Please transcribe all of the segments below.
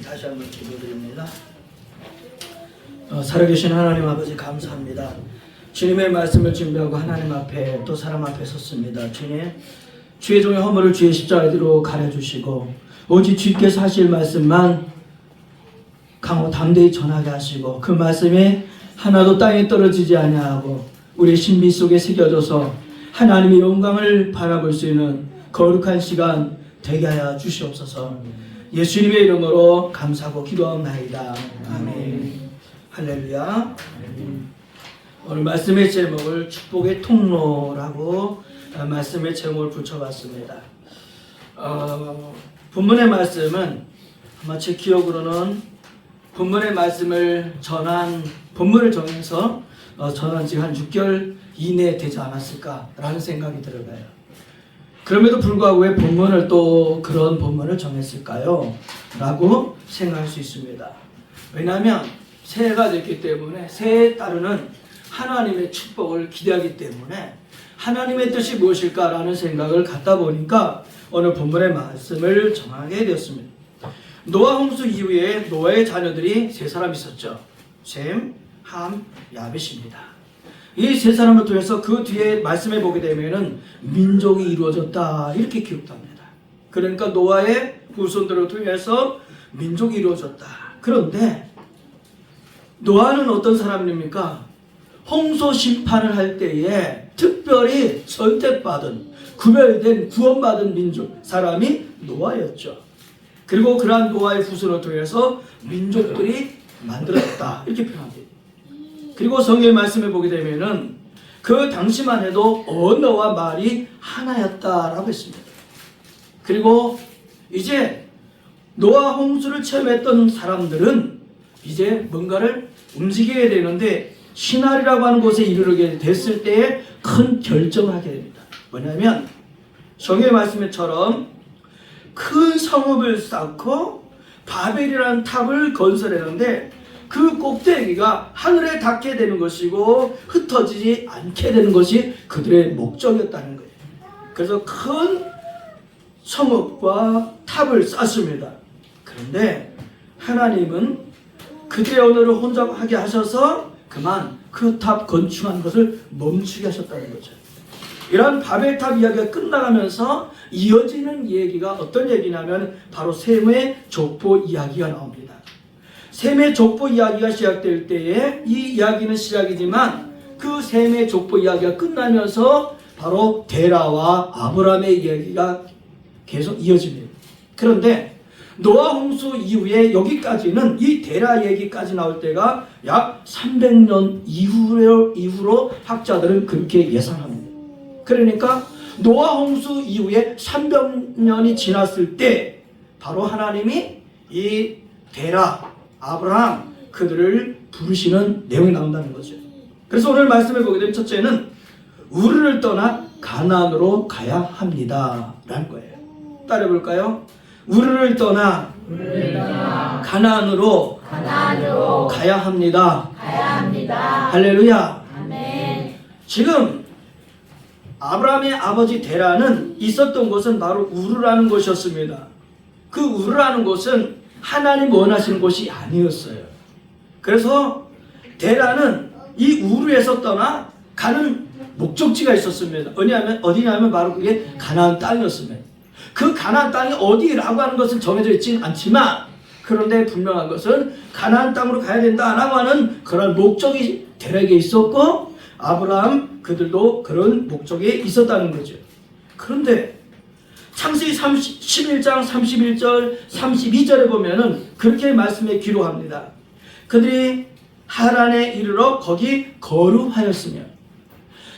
다시 한번 기도드립니다. 살아계신 하나님 아버지 감사합니다. 주님의 말씀을 준비하고 하나님 앞에 또 사람 앞에 섰습니다. 주님, 주의 종의 허물을 주의 십자가로 가려주시고 오직 주께서 하실 말씀만 강호 담대히 전하게 하시고 그 말씀이 하나도 땅에 떨어지지 아니하고 우리 신비 속에 새겨져서 하나님의 영광을 바라볼 수 있는 거룩한 시간 되게 하여 주시옵소서. 예수님의 이름으로 감사하고 기도하옵나이다. 아멘. 할렐루야. 오늘 말씀의 제목을 축복의 통로라고 말씀의 제목을 붙여봤습니다. 본문의 말씀은 아마 제 기억으로는 본문의 말씀을 본문을 정해서 전한 지 한 6개월 이내에 되지 않았을까라는 생각이 들어요. 그럼에도 불구하고 왜 본문을 또 그런 본문을 정했을까요? 라고 생각할 수 있습니다. 왜냐하면 새해가 됐기 때문에 새해에 따르는 하나님의 축복을 기대하기 때문에 하나님의 뜻이 무엇일까라는 생각을 갖다 보니까 오늘 본문의 말씀을 정하게 되었습니다. 노아 홍수 이후에 노아의 자녀들이 세 사람 있었죠. 셈, 함, 야벳입니다. 이 세 사람을 통해서 그 뒤에 말씀해 보게 되면은 민족이 이루어졌다 이렇게 기록합니다. 그러니까 노아의 후손들을 통해서 민족이 이루어졌다. 그런데 노아는 어떤 사람입니까? 홍수 심판을 할 때에 특별히 선택받은 구별된 구원받은 민족 사람이 노아였죠. 그리고 그러한 노아의 후손을 통해서 민족들이 만들어졌다 이렇게 표현합니다. 그리고 성경의 말씀을 보게 되면은 그 당시만 해도 언어와 말이 하나였다라고 했습니다. 그리고 이제 노아 홍수를 체험했던 사람들은 이제 뭔가를 움직여야 되는데 시나리라고 하는 곳에 이르게 됐을 때에 큰 결정을 하게 됩니다. 뭐냐면 성경의 말씀처럼 큰 성읍을 쌓고 바벨이라는 탑을 건설했는데 그 꼭대기가 하늘에 닿게 되는 것이고 흩어지지 않게 되는 것이 그들의 목적이었다는 거예요. 그래서 큰 성읍과 탑을 쌓습니다. 그런데 하나님은 그들의 언어를 혼자 하게 하셔서 그만 그 탑 건축한 것을 멈추게 하셨다는 거죠. 이런 바벨탑 이야기가 끝나가면서 이어지는 얘기가 어떤 얘기냐면 바로 셈의 족보 이야기가 나옵니다. 셈의 족보 이야기가 시작될 때에 이 이야기는 시작이지만 그 셈의 족보 이야기가 끝나면서 바로 데라와 아브라함의 이야기가 계속 이어집니다. 그런데 노아 홍수 이후에 여기까지는 이 데라 얘기까지 나올 때가 약 300년 이후로 학자들은 그렇게 예상합니다. 그러니까 노아 홍수 이후에 300년이 지났을 때 바로 하나님이 이 데라, 아브라함 그들을 부르시는 내용이 나온다는 거죠. 그래서 오늘 말씀을 보게 되면 첫째는 우르를 떠나 가나안으로 가야 합니다 라는 거예요. 따라해볼까요? 우르를 떠나 가나안으로 가야 합니다. 할렐루야. 아멘. 지금 아브라함의 아버지 데라는 있었던 곳은 바로 우르라는 곳이었습니다. 그 우르라는 곳은 하나님 원하시는 곳이 아니었어요. 그래서 데라는 이 우르에서 떠나 가는 목적지가 있었습니다. 어디냐면 바로 그게 가나안 땅이었습니다. 그 가나안 땅이 어디라고 하는 것은 정해져 있지는 않지만 그런데 분명한 것은 가나안 땅으로 가야 된다라고 하는 그런 목적이 데라에게 있었고 아브라함 그들도 그런 목적이 있었다는 거죠. 그런데 창세기 11장 31절 32절에 보면은 그렇게 말씀에 기록합니다. 그들이 하란에 이르러 거기 거류하였으며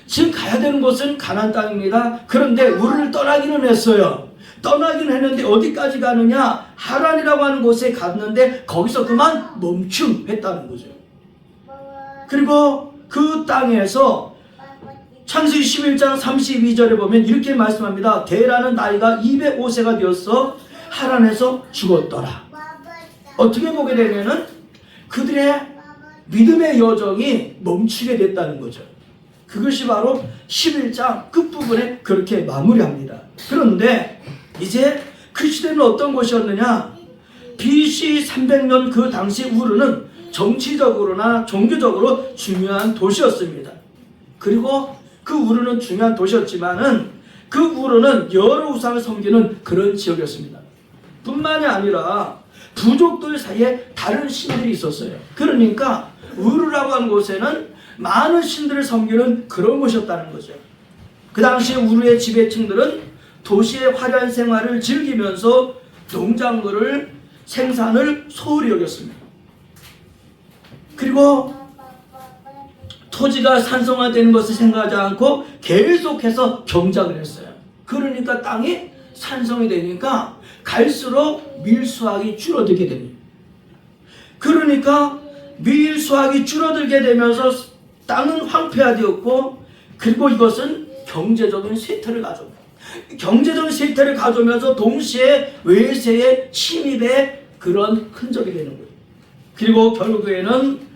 지금 가야 되는 곳은 가나안 땅입니다. 그런데 우리를 떠나기는 했어요. 떠나기는 했는데 어디까지 가느냐? 하란이라고 하는 곳에 갔는데 거기서 그만 멈춤했다는 거죠. 그리고 그 땅에서 창세기 11장 32절에 보면 이렇게 말씀합니다. 데라는 나이가 205세가 되어서 하란에서 죽었더라. 어떻게 보게 되면은 그들의 믿음의 여정이 멈추게 됐다는 거죠. 그것이 바로 11장 끝부분에 그렇게 마무리합니다. 그런데 이제 그 시대는 어떤 곳이었느냐? BC 300년 그 당시 우르는 정치적으로나 종교적으로 중요한 도시였습니다. 그리고 그 우르는 중요한 도시였지만은 그 우르는 여러 우상을 섬기는 그런 지역이었습니다. 뿐만이 아니라 부족들 사이에 다른 신들이 있었어요. 그러니까 우르라고 하는 곳에는 많은 신들을 섬기는 그런 곳이었다는 거죠. 그 당시 우르의 지배층들은 도시의 화려한 생활을 즐기면서 농작물을 생산을 소홀히 여겼습니다. 그리고 토지가 산성화되는 것을 생각하지 않고 계속해서 경작을 했어요. 그러니까 땅이 산성이 되니까 갈수록 밀수확이 줄어들게 됩니다. 그러니까 밀수확이 줄어들게 되면서 땅은 황폐화되었고, 그리고 이것은 경제적인 쇠퇴를 가져옵니다. 경제적인 쇠퇴를 가져오면서 동시에 외세의 침입의 그런 흔적이 되는 거예요. 그리고 결국에는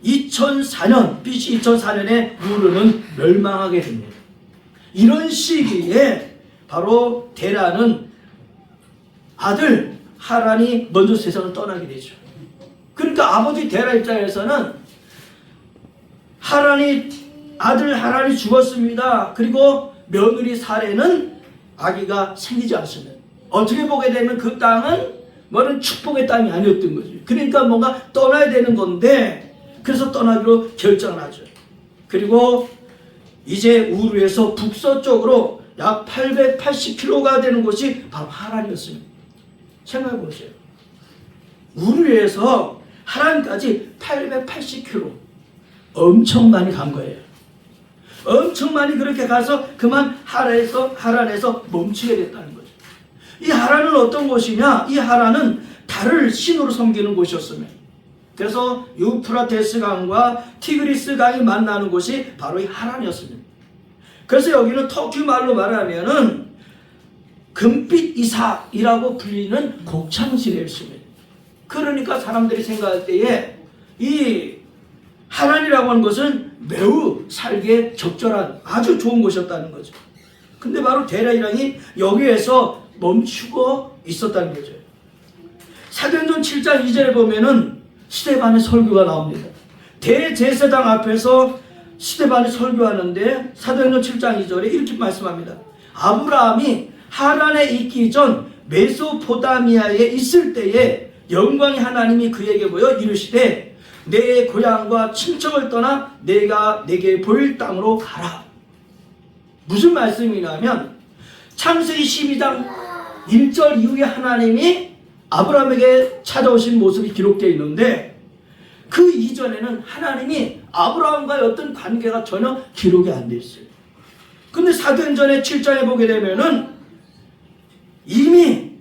2004년, BC 2004년에 우르는 멸망하게 됩니다. 이런 시기에 바로 데라는 아들 하란이 먼저 세상을 떠나게 되죠. 그러니까 아버지 데라 입장에서는 아들 하란이 죽었습니다. 그리고 며느리 사레는 아기가 생기지 않습니다. 어떻게 보게 되면 그 땅은 뭐는 축복의 땅이 아니었던 거죠. 그러니까 뭔가 떠나야 되는 건데, 그래서 떠나기로 결정을 하죠. 그리고 이제 우르에서 북서쪽으로 약 880km가 되는 곳이 바로 하란이었습니다. 생각해 보세요. 우르에서 하란까지 880km, 엄청 많이 간 거예요. 엄청 많이 그렇게 가서 그만 하란에서 멈추게 됐다는 거죠. 이 하란은 어떤 곳이냐? 이 하란은 달을 신으로 섬기는 곳이었습니다. 그래서 유프라테스 강과 티그리스 강이 만나는 곳이 바로 이 하란이었습니다. 그래서 여기는 터키 말로 말하면은 금빛 이삭이라고 불리는 곡창지대였습니다. 그러니까 사람들이 생각할 때에 이 하란이라고 하는 것은 매우 살기에 적절한 아주 좋은 곳이었다는 거죠. 근데 바로 데라 일왕이 여기에서 멈추고 있었다는 거죠. 사도행전 7장 2절에 보면은 스데반의 설교가 나옵니다. 대제사장 앞에서 스데반이 설교하는데 사도행전 7장 2절에 이렇게 말씀합니다. 아브라함이 하란에 있기 전 메소포타미아에 있을 때에 영광의 하나님이 그에게 보여 이르시되 내 고향과 친척을 떠나 내가 내게 보일 땅으로 가라. 무슨 말씀이냐면 창세기 12장 1절 이후에 하나님이 아브라함에게 찾아오신 모습이 기록되어 있는데, 그 이전에는 하나님이 아브라함과의 어떤 관계가 전혀 기록이 안 되어 있어요. 근데 사도행전의 7장에 보게 되면은 이미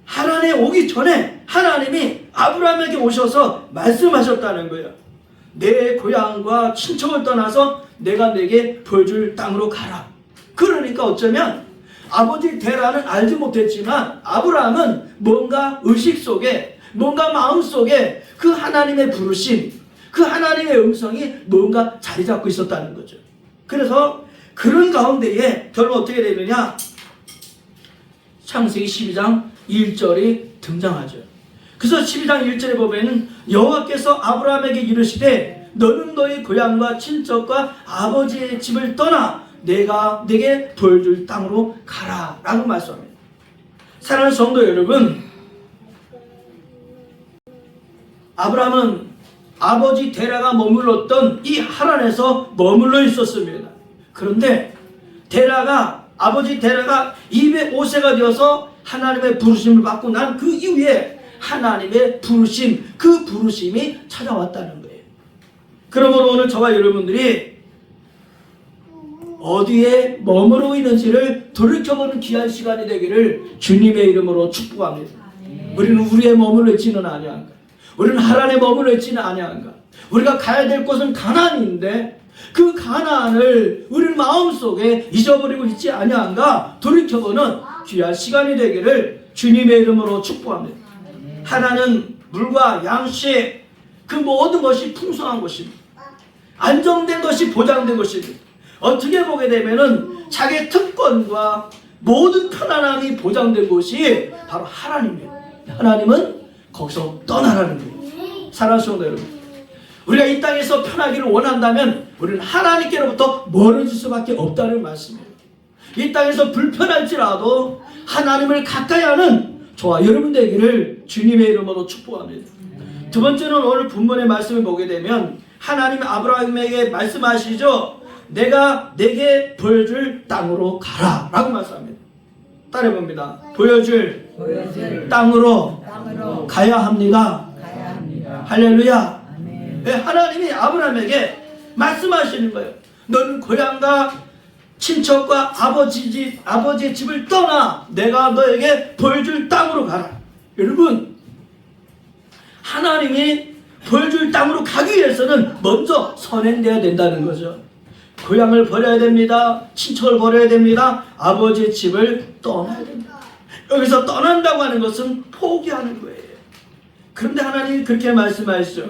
하란에 오기 전에 하나님이 아브라함에게 오셔서 말씀하셨다는 거예요. 내 고향과 친척을 떠나서 내가 내게 보여줄 땅으로 가라. 그러니까 어쩌면 아버지 데라는 알지 못했지만 아브라함은 뭔가 의식 속에, 뭔가 마음 속에 그 하나님의 부르심, 그 하나님의 음성이 뭔가 자리 잡고 있었다는 거죠. 그래서 그런 가운데에 결국 어떻게 되느냐? 창세기 12장 1절이 등장하죠. 그래서 12장 1절에 보면 여호와께서 아브라함에게 이르시되 너는 너의 고향과 친척과 아버지의 집을 떠나 내가 내게 보여줄 땅으로 가라 라고 말씀합니다. 사랑하는 성도 여러분, 아브라함은 아버지 데라가 머물렀던 이 하란에서 머물러 있었습니다. 그런데 아버지 데라가 205세가 되어서 하나님의 부르심을 받고 난 그 이후에 하나님의 부르심, 그 부르심이 찾아왔다는 거예요. 그러므로 오늘 저와 여러분들이 어디에 머무르고 있는지를 돌이켜보는 귀한 시간이 되기를 주님의 이름으로 축복합니다. 우리는 우리에 머물러 있지는 아니한가? 우리는 하란에 머물러 있지는 아니한가? 우리가 가야 될 곳은 가나안인데 그 가나안을 우리 마음속에 잊어버리고 있지 아니한가? 돌이켜보는 귀한 시간이 되기를 주님의 이름으로 축복합니다. 하나는 물과 양식, 그 모든 것이 풍성한 것입니다. 안정된 것이 보장된 것입니다. 어떻게 보게 되면은 자기의 특권과 모든 편안함이 보장된 곳이 바로 하나님입니다. 하나님은 거기서 떠나라는 거예요. 사랑하는 성도 여러분, 우리가 이 땅에서 편하기를 원한다면 우리는 하나님께로부터 멀어질 수밖에 없다는 말씀이에요. 이 땅에서 불편할지라도 하나님을 가까이 하는 저와 여러분 되기를 주님의 이름으로 축복합니다. 두 번째는 오늘 본문의 말씀을 보게 되면 하나님 아브라함에게 말씀하시죠. 내가 내게 보여줄 땅으로 가라 라고 말씀합니다. 따라해봅니다. 보여줄 땅으로 가야 합니다. 할렐루야. 네, 하나님이 아브라함에게 말씀하시는 거예요. 너는 고향과 친척과 아버지의 집을 떠나 내가 너에게 보여줄 땅으로 가라. 여러분, 하나님이 보여줄 땅으로 가기 위해서는 먼저 선행되어야 된다는 거죠. 고향을 버려야 됩니다. 친척을 버려야 됩니다. 아버지의 집을 떠나야 됩니다. 여기서 떠난다고 하는 것은 포기하는 거예요. 그런데 하나님이 그렇게 말씀하시죠.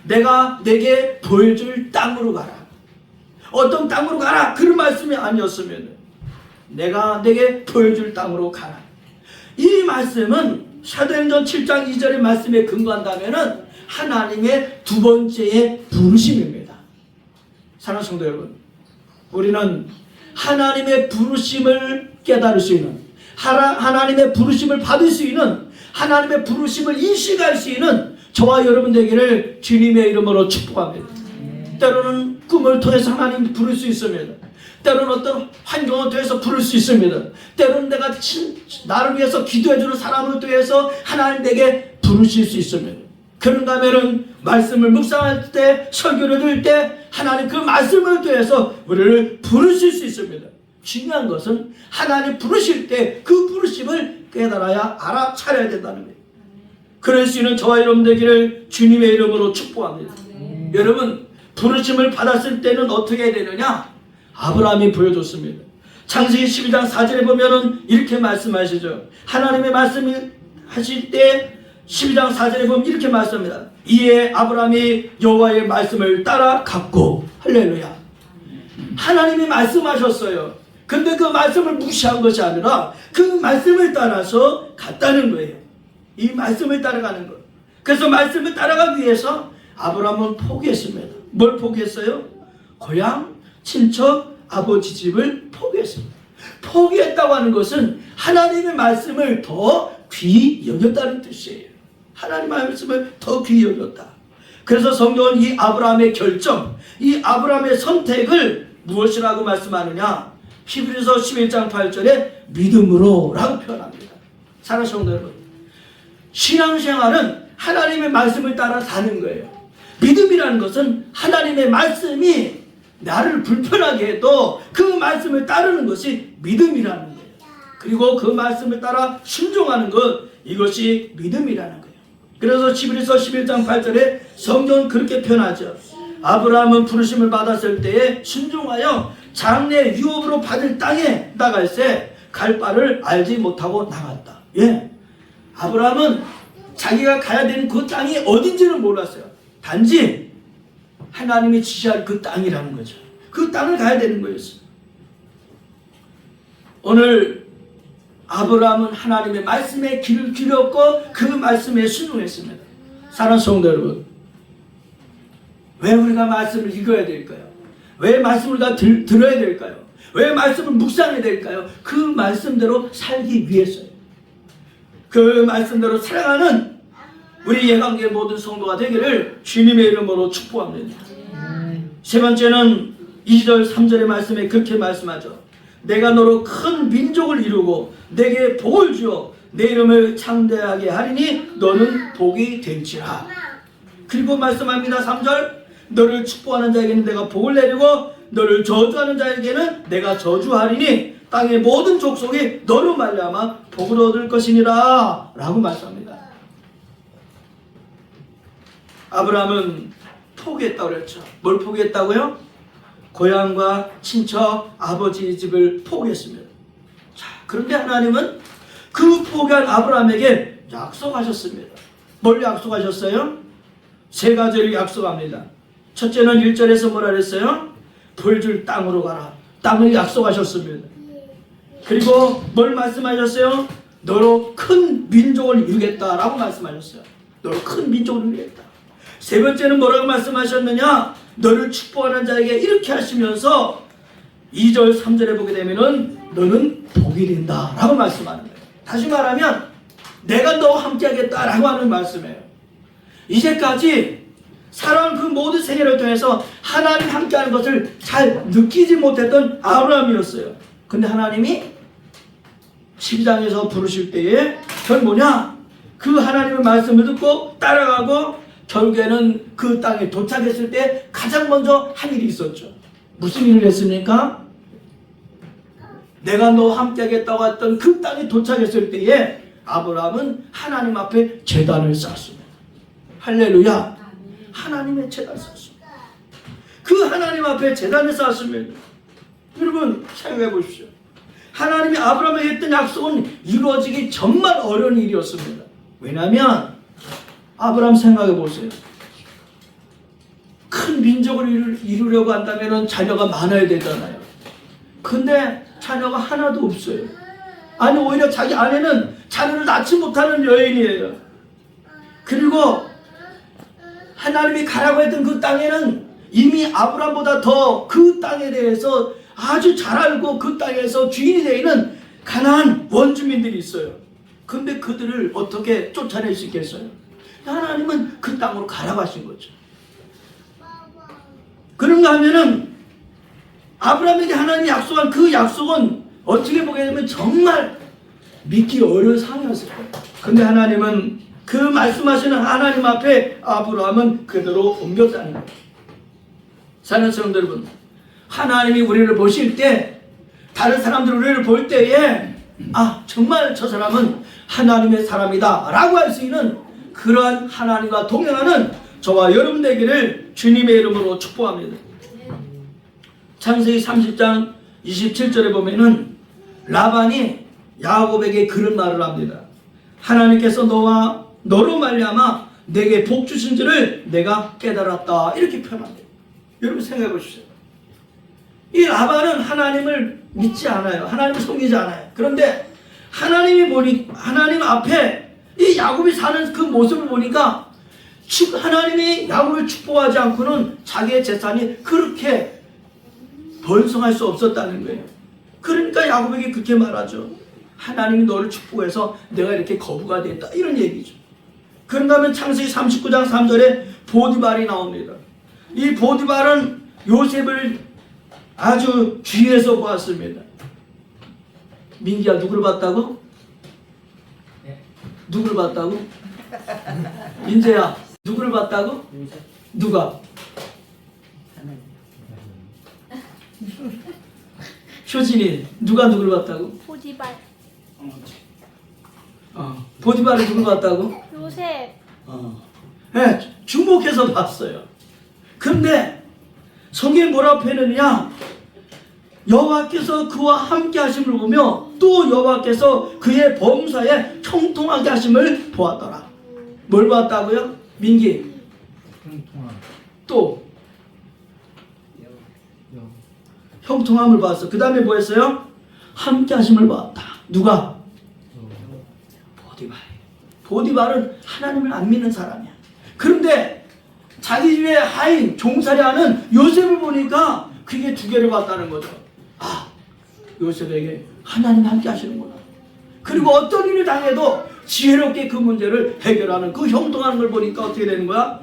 내가 내게 보여줄 땅으로 가라. 어떤 땅으로 가라 그런 말씀이 아니었으면 내가 내게 보여줄 땅으로 가라. 이 말씀은 사도행전 7장 2절의 말씀에 근거한다면 하나님의 두 번째의 부르심입니다. 사랑하는 성도 여러분, 우리는 하나님의 부르심을 깨달을 수 있는, 하나님의 부르심을 받을 수 있는, 하나님의 부르심을 인식할 수 있는 저와 여러분 되기를 주님의 이름으로 축복합니다. 때로는 꿈을 통해서 하나님 부를 수 있습니다. 때로는 어떤 환경을 통해서 부를 수 있습니다. 때로는 내가 나를 위해서 기도해주는 사람을 통해서 하나님 내게 부르실 수 있습니다. 그런가 하면은 말씀을 묵상할 때, 설교를 들을 때 하나님 그 말씀을 통해서 우리를 부르실 수 있습니다. 중요한 것은 하나님 부르실 때 그 부르심을 깨달아야 알아차려야 된다는 거예요. 그럴 수 있는 저와 여러분 되기를 주님의 이름으로 축복합니다. 여러분, 부르심을 받았을 때는 어떻게 되느냐? 아브라함이 보여줬습니다. 창세기 12장 4절에 보면은 이렇게 말씀하시죠. 하나님의 말씀을 하실 때 12장 4절에 보면 이렇게 말씀합니다. 이에 아브라함이 여호와의 말씀을 따라갔고, 할렐루야. 하나님이 말씀하셨어요. 근데 그 말씀을 무시한 것이 아니라 그 말씀을 따라서 갔다는 거예요. 이 말씀을 따라가는 것. 그래서 말씀을 따라가기 위해서 아브라함은 포기했습니다. 뭘 포기했어요? 고향, 친척, 아버지 집을 포기했습니다. 포기했다고 하는 것은 하나님의 말씀을 더 귀히 여겼다는 뜻이에요. 하나님의 말씀을 더 귀히 여겼다. 그래서 성경은 이 아브라함의 결정, 이 아브라함의 선택을 무엇이라고 말씀하느냐? 히브리서 11장 8절에 믿음으로 라고 표현합니다. 사랑하는 성도 여러분, 신앙생활은 하나님의 말씀을 따라 사는 거예요. 믿음이라는 것은 하나님의 말씀이 나를 불편하게 해도 그 말씀을 따르는 것이 믿음이라는 거예요. 그리고 그 말씀을 따라 순종하는 것, 이것이 믿음이라는 거예요. 그래서 히브리서 11장 8절에 성경은 그렇게 표현하죠. 아브라함은 부르심을 받았을 때에 순종하여 장래 유업으로 받을 땅에 나갈새 갈 바를 알지 못하고 나갔다. 예, 아브라함은 자기가 가야 되는 그 땅이 어딘지는 몰랐어요. 단지 하나님이 지시할 그 땅이라는 거죠. 그 땅을 가야 되는 거였어요. 오늘 아브라함은 하나님의 말씀에 귀를 기울였고 그 말씀에 순종했습니다. 사랑하는 성도 여러분, 왜 우리가 말씀을 읽어야 될까요? 왜 말씀을 다 들어야 될까요? 왜 말씀을 묵상해야 될까요? 그 말씀대로 살기 위해서요. 그 말씀대로 살아가는 우리 예강계 모든 성도가 되기를 주님의 이름으로 축복합니다. 세 번째는 2절 3절의 말씀에 그렇게 말씀하죠. 내가 너로 큰 민족을 이루고 내게 복을 주어 내 이름을 창대하게 하리니 너는 복이 될지라. 그리고 말씀합니다. 3절, 너를 축복하는 자에게는 내가 복을 내리고 너를 저주하는 자에게는 내가 저주하리니 땅의 모든 족속이 너로 말미암아 복을 얻을 것이니라 라고 말씀합니다. 아브라함은 포기했다고 그랬죠. 뭘 포기했다고요? 고향과 친척, 아버지 집을 포기했습니다. 자, 그런데 하나님은 그 포기한 아브라함에게 약속하셨습니다. 뭘 약속하셨어요? 세 가지를 약속합니다. 첫째는 1절에서 뭐라 그랬어요? 보여줄 땅으로 가라. 땅을 약속하셨습니다. 그리고 뭘 말씀하셨어요? 너로 큰 민족을 이루겠다라고 말씀하셨어요. 너로 큰 민족을 이루겠다. 세 번째는 뭐라고 말씀하셨느냐? 너를 축복하는 자에게 이렇게 하시면서 2절 3절에 보게 되면은 너는 복이 된다 라고 말씀하는 거예요. 다시 말하면 내가 너와 함께 하겠다라고 하는 말씀이에요. 이제까지 살아온 그 모든 생애를 통해서 하나님 함께하는 것을 잘 느끼지 못했던 아브라함이었어요. 근데 하나님이 12장에서 부르실 때에 그건 뭐냐? 그 하나님의 말씀을 듣고 따라가고 결국에는 그 땅에 도착했을 때 가장 먼저 한 일이 있었죠. 무슨 일을 했습니까? 내가 너와 함께 하겠다고 했던 그 땅에 도착했을 때에 아브라함은 하나님 앞에 제단을 쌓았습니다. 할렐루야. 하나님의 제단을 쌓았습니다. 그 하나님 앞에 제단을 쌓았으면 여러분 생각해 보십시오. 하나님이 아브라함에게 했던 약속은 이루어지기 정말 어려운 일이었습니다. 왜냐하면 아브라함 생각해 보세요. 큰 민족을 이루려고 한다면 자녀가 많아야 되잖아요. 근데 자녀가 하나도 없어요. 아니 오히려 자기 아내는 자녀를 낳지 못하는 여인이에요. 그리고 하나님이 가라고 했던 그 땅에는 이미 아브라함보다 더 그 땅에 대해서 아주 잘 알고 그 땅에서 주인이 되어 있는 가나안 원주민들이 있어요. 근데 그들을 어떻게 쫓아낼 수 있겠어요? 하나님은 그 땅으로 가라고 하신 거죠. 그런가 하면은 아브라함에게 하나님이 약속한 그 약속은 어떻게 보게 되면 정말 믿기 어려운 상황이었을 거예요. 근데 하나님은 그 말씀하시는 하나님 앞에 아브라함은 그대로 옮겼다는 거예요. 사랑하는 성도 여러분, 하나님이 우리를 보실 때 다른 사람들 우리를 볼 때에 정말 저 사람은 하나님의 사람이다 라고 할 수 있는 그러한 하나님과 동행하는 저와 여러분 되기를 주님의 이름으로 축복합니다. 창세기 30장 27절에 보면은 라반이 야곱에게 그런 말을 합니다. 하나님께서 너로 말미암아 내게 복 주신 줄을 내가 깨달았다 이렇게 표현합니다. 여러분 생각해 보십시오. 이 라반은 하나님을 믿지 않아요. 하나님을 섬기지 않아요. 그런데 하나님 앞에 이 야곱이 사는 그 모습을 보니까 하나님이 야곱을 축복하지 않고는 자기의 재산이 그렇게 번성할 수 없었다는 거예요. 그러니까 야곱에게 그렇게 말하죠. 하나님이 너를 축복해서 내가 이렇게 거부가 됐다 이런 얘기죠. 그런가 하면 창세기 39장 3절에 보디발이 나옵니다. 이 보디발은 요셉을 아주 주위에서 보았습니다. 민기야 누구를 봤다고? 누구를 봤다고? 민재야 누구를 봤다고? 누가? 효진이 누가 누구를 봤다고? 보디발. 보디발이 누구를 봤다고? 요셉. 네, 주목해서 봤어요. 근데 성경에 뭐라고 표현했느냐? 여호와께서 그와 함께 하심을 보며 또 여호와께서 그의 범사에 형통하게 하심을 보았더라. 뭘 보았다고요? 민기. 또 형통함을 봤어. 그 다음에 뭐 했어요? 함께 하심을 보았다. 누가? 보디발. 보디발은 하나님을 안 믿는 사람이야. 그런데 자기 집의 하인 종살이하는 요셉을 보니까 그게 두 개를 봤다는 거죠. 요셉에게 하나님 함께 하시는구나. 그리고 어떤 일을 당해도 지혜롭게 그 문제를 해결하는 그 형통하는 걸 보니까 어떻게 되는 거야?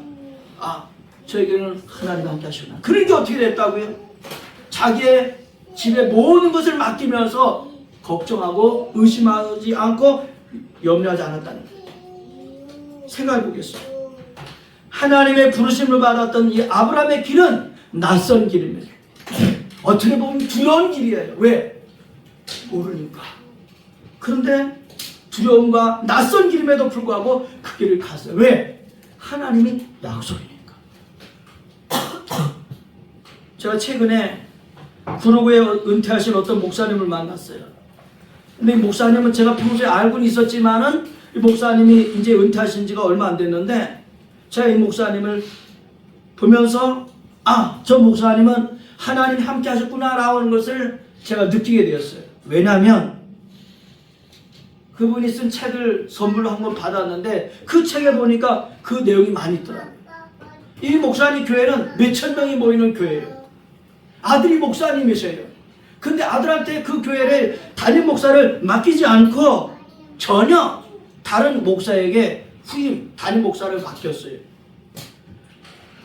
저에게는 하나님 함께 하시구나. 그러니까 어떻게 됐다고요? 자기의 집의 모든 것을 맡기면서 걱정하고 의심하지 않고 염려하지 않았다는 거예요. 생각해 보겠어요. 하나님의 부르심을 받았던 이 아브라함의 길은 낯선 길입니다. 어떻게 보면 두려운 길이에요. 왜? 모르니까. 그런데 두려움과 낯선 길임에도 불구하고 그 길을 갔어요. 왜? 하나님이 약속이니까. 제가 최근에 구로구에 은퇴하신 어떤 목사님을 만났어요. 근데 이 목사님은 제가 평소에 알고는 있었지만은 이 목사님이 이제 은퇴하신 지가 얼마 안 됐는데 제가 이 목사님을 보면서 저 목사님은 하나님이 함께 하셨구나 라고 하는 것을 제가 느끼게 되었어요. 왜냐하면 그분이 쓴 책을 선물로 한 권 받았는데 그 책에 보니까 그 내용이 많이 있더라고요. 이 목사님 교회는 몇천 명이 모이는 교회예요. 아들이 목사님이세요. 근데 아들한테 그 교회를 담임 목사를 맡기지 않고 전혀 다른 목사에게 후임 담임 목사를 맡겼어요.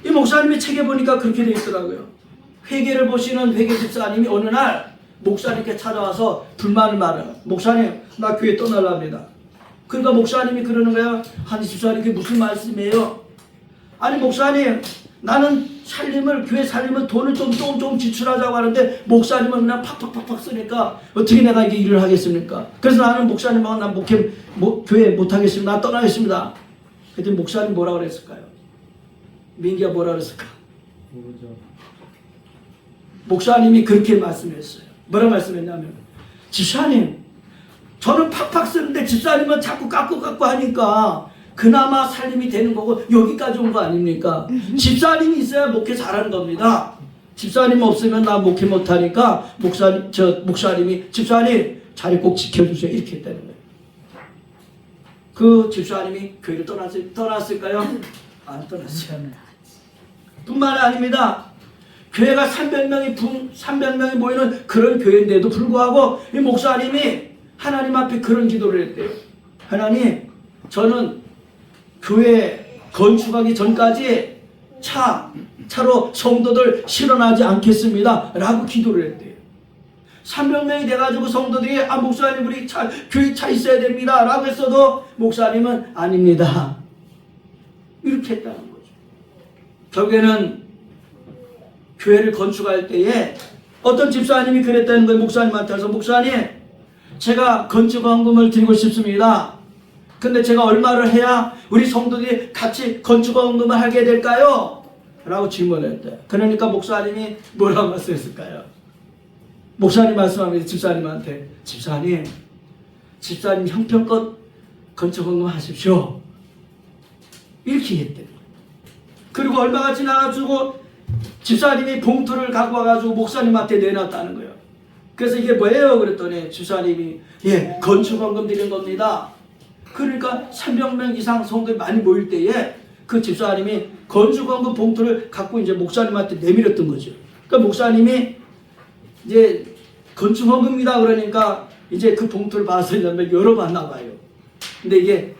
이 목사님의 책에 보니까 그렇게 되어 있더라고요. 회계를 보시는 회계 집사님이 어느 날 목사님께 찾아와서 불만을 말해요. 목사님, 나 교회 떠나려 합니다. 그러니까 목사님이 그러는 거야. 아니 집사님 그게 무슨 말씀이에요? 아니 목사님, 나는 살림을 교회 살림은 돈을 좀 지출하자고 하는데 목사님은 그냥 팍팍팍팍 쓰니까 어떻게 내가 이게 일을 하겠습니까? 그래서 나는 목사님하고 난 교회 못 하겠습니다. 나 떠나겠습니다. 그랬더니 목사님 뭐라 그랬을까요? 민기가 뭐라 그랬을까? 모르죠. 목사님이 그렇게 말씀했어요. 뭐라 말씀했냐면, 집사님, 저는 팍팍 쓰는데 집사님은 자꾸 깎고 하니까 그나마 살림이 되는 거고 여기까지 온 거 아닙니까? 집사님이 있어야 목회 잘하는 겁니다. 집사님 없으면 나 목회 못하니까 목사님이 집사님 자리 꼭 지켜주세요 이렇게 했다는 거예요. 그 집사님이 교회를 떠났을까요? 안 떠났어요. 뿐만 아닙니다. 교회가 300명이 모이는 그런 교회인데도 불구하고 이 목사님이 하나님 앞에 그런 기도를 했대요. 하나님, 저는 교회 건축하기 전까지 차로 성도들 실현하지 않겠습니다 라고 기도를 했대요. 300명이 돼가지고 성도들이 목사님 우리 교회 차 있어야 됩니다 라고 했어도 목사님은 아닙니다 이렇게 했다는 거죠. 결국에는 교회를 건축할 때에 어떤 집사님이 그랬다는 거예요. 목사님한테서 목사님, 제가 건축원금을 드리고 싶습니다. 근데 제가 얼마를 해야 우리 성도들이 같이 건축원금을 하게 될까요? 라고 질문했대요. 그러니까 목사님이 뭐라고 말씀했을까요? 목사님 말씀합니다. 집사님한테, 집사님 형편껏 건축원금 하십시오 이렇게 했대요. 그리고 얼마가 지나가지고 집사님이 봉투를 갖고 와가지고 목사님한테 내놨다는 거예요. 그래서 이게 뭐예요? 그랬더니 집사님이 건축원금 드린 겁니다. 그러니까 300명 이상 성도들이 많이 모일 때에 그 집사님이 건축원금 봉투를 갖고 이제 목사님한테 내밀었던 거죠. 그러니까 목사님이 이제 건축원금이다 그러니까 이제 그 봉투를 봐서 열어봤나 봐요. 근데 이게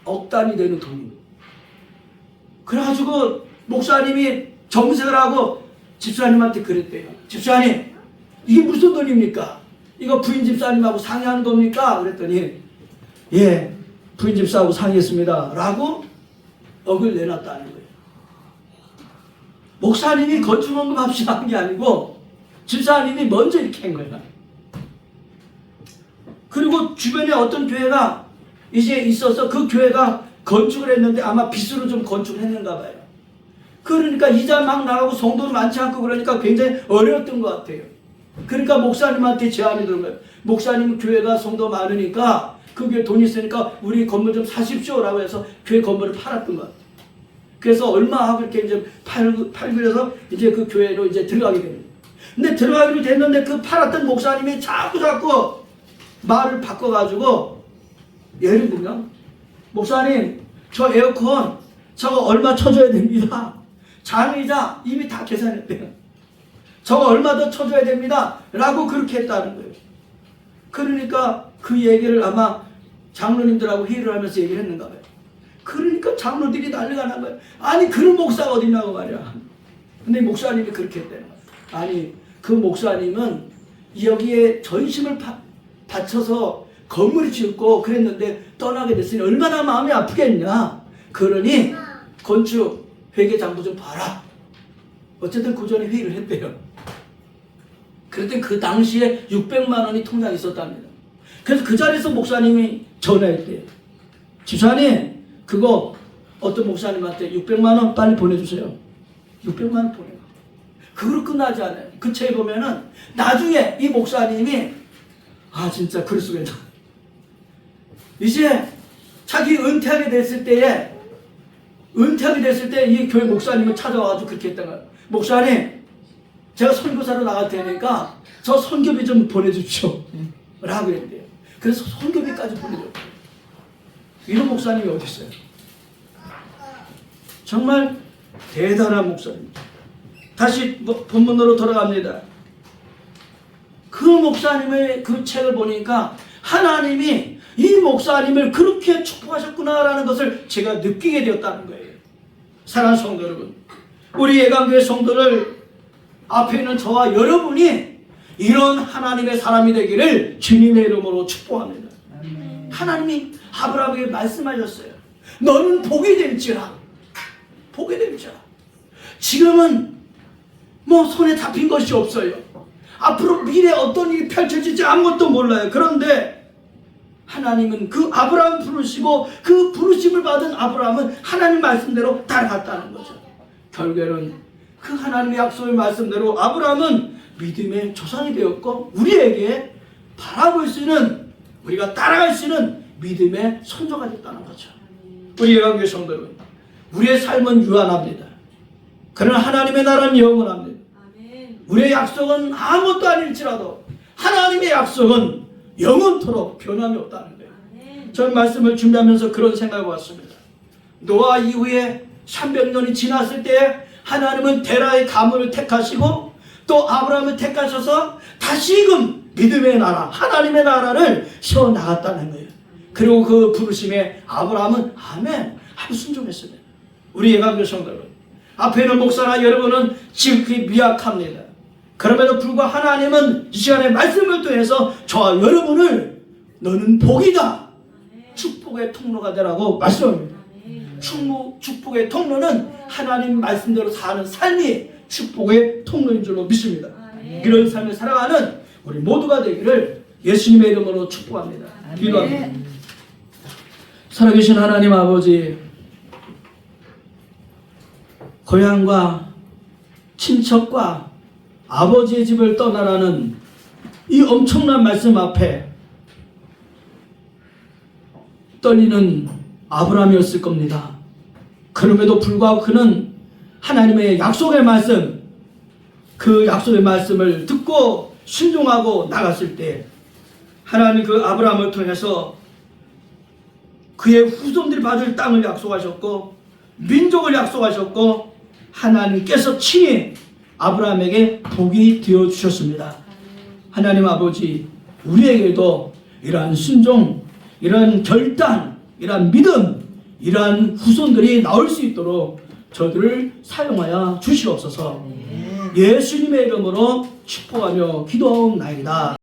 억 단위 되는 돈입니다. 그래가지고 목사님이 정색을 하고 집사님한테 그랬대요. 집사님, 이게 무슨 돈입니까? 이거 부인 집사님하고 상의하는 겁니까? 그랬더니 부인 집사하고 상의했습니다 라고 억을 내놨다는 거예요. 목사님이 건축원금 합시다 한 게 아니고 집사님이 먼저 이렇게 한 거예요. 그리고 주변에 어떤 교회가 이제 있어서 그 교회가 건축을 했는데 아마 빚으로 좀 건축을 했는가 봐요. 그러니까 이자 막 나가고 성도도 많지 않고 그러니까 굉장히 어려웠던 것 같아요. 그러니까 목사님한테 제안이 들은 거예요. 목사님 교회가 성도 많으니까 그 교회 돈 있으니까 우리 건물 좀 사십시오 라고 해서 교회 건물을 팔았던 것 같아요. 그래서 얼마 하고 이렇게 이제 팔고 해서 이제 그 교회로 이제 들어가게 됩니다. 근데 들어가기로 됐는데 그 팔았던 목사님이 자꾸 말을 바꿔가지고 예를 들면 목사님 저 에어컨 저거 얼마 쳐줘야 됩니다. 장의자 이미 다 계산했대요. 저거 얼마 더 쳐줘야 됩니다 라고 그렇게 했다는 거예요. 그러니까 그 얘기를 아마 장로님들하고 회의를 하면서 얘기를 했는가 봐요. 그러니까 장로들이 난리가 난 거예요. 아니 그런 목사가 어딨냐고 말이야. 근데 목사님이 그렇게 했대요. 아니 그 목사님은 여기에 전심을 바쳐서 건물을 짓고 그랬는데 떠나게 됐으니 얼마나 마음이 아프겠냐. 그러니 건축 회계장부 좀 봐라. 어쨌든 그 전에 회의를 했대요. 그랬더니 그 당시에 600만 원이 통장에 있었답니다. 그래서 그 자리에서 목사님이 전화했대요. 집사님 그거 어떤 목사님한테 600만 원 빨리 보내주세요. 600만 원 보내요. 그걸로 끝나지 않아요. 그 책에 보면은 나중에 이 목사님이 진짜 그럴 수가 있다. 이제 자기 은퇴하게 됐을 때 이 교회 목사님을 찾아와가지고 그렇게 했던 거예요. 목사님 제가 선교사로 나갈 테니까 저 선교비 좀 보내주십시오. 하고 있는데요. 그래서 선교비까지 보내줬어요. 이런 목사님이 어디 있어요? 정말 대단한 목사입니다. 다시 본문으로 돌아갑니다. 그 목사님의 그 책을 보니까 하나님이 이 목사님을 그렇게 축복하셨구나라는 것을 제가 느끼게 되었다는 거예요. 사랑하는 성도 여러분, 우리 예강교회 성도들 앞에 있는 저와 여러분이 이런 하나님의 사람이 되기를 주님의 이름으로 축복합니다. 하나님이 아브라함에게 말씀하셨어요. 너는 복이 될지라. 복이 될지라. 지금은 뭐 손에 잡힌 것이 없어요. 앞으로 미래에 어떤 일이 펼쳐질지 아무것도 몰라요. 그런데 하나님은 그 아브라함 부르시고 그 부르심을 받은 아브라함은 하나님 말씀대로 따라갔다는 거죠. 결국에는 그 하나님의 약속의 말씀대로 아브라함은 믿음의 조상이 되었고 우리에게 바라볼 수 있는, 우리가 따라갈 수 있는 믿음의 선조가 됐다는 거죠. 우리 예강교회 성도 여러분, 우리의 삶은 유한합니다. 그러나 하나님의 나라는 영원합니다. 우리의 약속은 아무것도 아닐지라도 하나님의 약속은 영원토록 변함이 없다는 거예요. 저는 말씀을 준비하면서 그런 생각을 왔습니다. 노아 이후에 300년이 지났을 때 하나님은 데라의 가문을 택하시고 또 아브라함을 택하셔서 다시금 믿음의 나라, 하나님의 나라를 세워나갔다는 거예요. 그리고 그 부르심에 아브라함은 아멘 하고 순종했습니다. 우리 예강교회 성도 여러분, 앞에 있는 목사나 여러분은 지극히 미약합니다. 그럼에도 불구하고 하나님은 이 시간에 말씀을 통해서 저와 여러분을 너는 복이다, 축복의 통로가 되라고 말씀합니다. 축복의 통로는 하나님 말씀대로 사는 삶이 축복의 통로인 줄로 믿습니다. 이런 삶을 살아가는 우리 모두가 되기를 예수님의 이름으로 축복합니다. 기도합니다. 살아계신 하나님 아버지, 고향과 친척과 아버지의 집을 떠나라는 이 엄청난 말씀 앞에 떨리는 아브라함이었을 겁니다. 그럼에도 불구하고 그는 하나님의 약속의 말씀, 그 약속의 말씀을 듣고 순종하고 나갔을 때 하나님 그 아브라함을 통해서 그의 후손들이 받을 땅을 약속하셨고 민족을 약속하셨고 하나님께서 친히 아브라함에게 복이 되어주셨습니다. 하나님 아버지, 우리에게도 이러한 순종, 이러한 결단, 이러한 믿음, 이러한 후손들이 나올 수 있도록 저들을 사용하여 주시옵소서. 예수님의 이름으로 축복하며 기도하옵나이다.